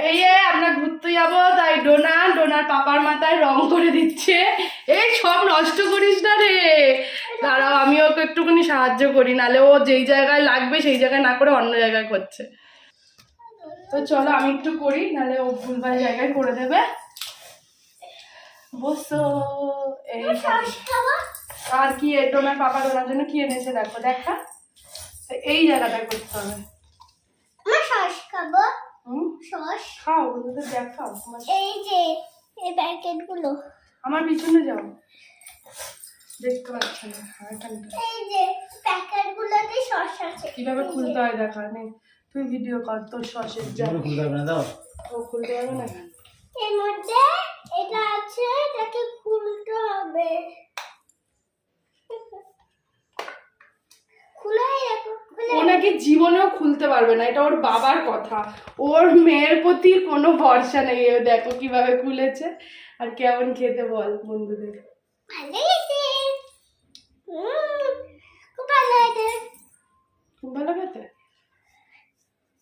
এই আমরা ঘুরতে যাবো তাই ডোনার পাপার মাথায় রং করে দিচ্ছে। এই সব নষ্ট করিস না রে, দাঁড়াও আমি ওকে একটুখানি সাহায্য করি, নালে ও যেই জায়গায় লাগবে সেই জায়গায় না করে অন্য জায়গায় করছে। তো চলো আমি একটু করি, নালে ও ভুলভাল জায়গায় করে দেবে। বসো। এই আর কি ডোনার পাপা ডোনার জন্য কি এনেছে দেখো, দেখা এই জায়গাটা করতে হবে। খাও ওদের দেখাও। এই যে এই প্যাকেটগুলো আমার পিছনে যাও, দেখতে পাচ্ছি না। এই যে প্যাকেটগুলোতে সস আছে, কিভাবে খুলতে হয় দেখা নেই। তুই ভিডিও কর তোর সসের যা। খুলতে হবে না, দাও। ও খুলতে পারবে না। এর মধ্যে এটা আছে, এটাকে খুলতে হবে। ও নাকি জীবনেও খুলতে পারবে না, এটা ওর বাবার কথা। ওর মেয়ের প্রতি কোনো ভরসা নেই। দেখো কিভাবে খুলেছে আর কেমন খেতে বল বন্ধুদের। খুব ভালো হয়েছে। খুব ভালো খেতে।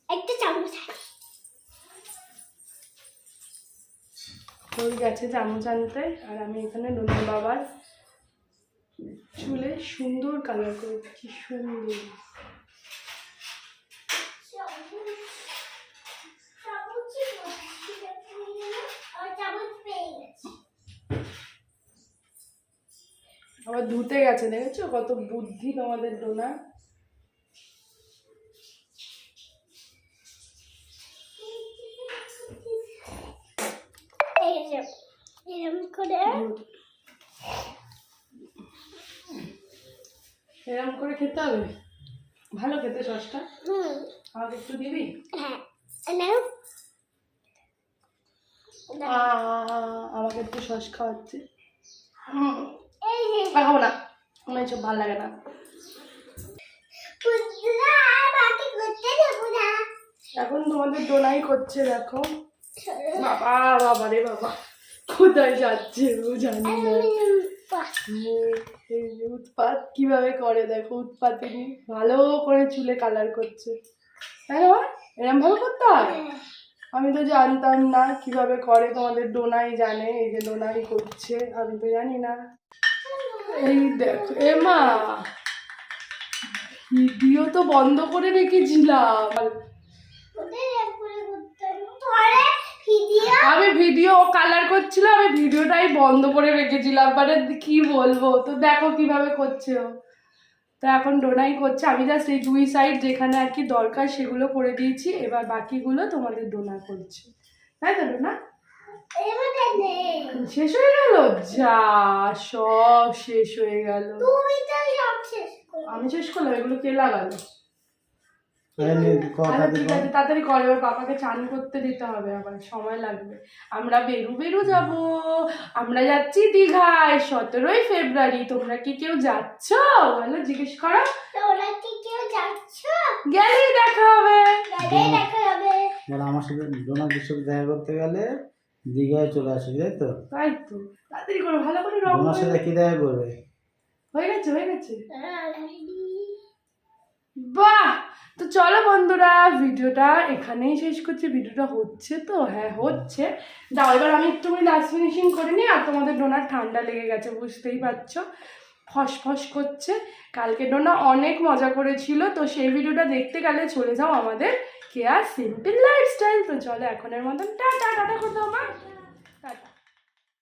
একটা চামচ তোর গেছে চামচ আনতে, আর আমি এখানে ডোনার বাবার চুলে সুন্দর কালার করেছি। কি সুন্দর। আবার ধুতে গেছে, দেখেছো কত বুদ্ধি তোমাদের ডোনা। এরকম করে খেতে হবে, ভালো খেতে সসটা। আমাকে একটু দিবি? আমাকে একটু সস খাওয়াচ্ছে। খাবো না, মনে হচ্ছে ভালো লাগে না। এখন তোমাদের ডোনাই করছে দেখো। বাবা বাবা রে বাবা, কোথায় যাচ্ছে ও জানি না। উৎপাত কিভাবে করে দেখো, উৎপাতিনি ভালো করে চুলে কালার করছে। তাই না, এরকম ভাবে করতে হয়? আমি তো জানতাম না কিভাবে করে, তোমাদের ডোনাই জানে। এই যে ডোনাই করছে, আমি তো জানি না। এই দেখো এমা, ভিডিও তো বন্ধ করে রেখেছিলাম। আমি ভিডিও কালার করছিলাম, আমি ভিডিওটাই বন্ধ করে রেখেছিলাম। মানে কি বলবো, তো দেখো কিভাবে করছে ও। তো এখন ডোনাই করছে, আমি জাস্ট এই দুই সাইড যেখানে আর কি দরকার সেগুলো করে দিয়েছি। এবার বাকিগুলো তোমাদের ডোনা করছে, তাই তো ডোনা? শেষ হয়ে গেল, যা সব শেষ হয়ে গেল। আমি শেষ করলাম, এগুলো কে লাগালো? ঠিক আছে তাড়াতাড়ি করে, এবার পাপাকে চান করতে দিতে হবে, আবার সময় লাগবে। আমরা বেরু যাব, আমরা যাচ্ছি দীঘায় 17ই ফেব্রুয়ারি। তোমরা কি কেউ যাচ্ছ বলো, জিজ্ঞেস করো। গেলেই দেখা হবে। আমার সাথে ডোনার সাথে দেখা করতে গেলে দীঘায় চলে আসে, তাই তো? তাই তো, তাড়াতাড়ি করো, ভালো করে রং। ডোনার সাথে কি দেখা করবে? হয়ে গেছে হয়ে গেছে। বাহ, তো চলো বন্ধুরা, ভিডিওটা এখানেই শেষ করছি। ভিডিওটা হচ্ছে তো? হ্যাঁ হচ্ছে। দাও এবার আমি একটু লাস্ট ফিনিশিং করে নিই। আর তোমাদের ডোনার ঠান্ডা লেগে গেছে, বুঝতেই পারছো, ফসফস করছে। কালকে ডোনা অনেক মজা করেছিল, তো সেই ভিডিওটা দেখতে গেলে চলে যাও আমাদের কেয়ার সিম্পল লাইফস্টাইল। তো চলো এখনের মতন টাটা টাটা করতে আমার।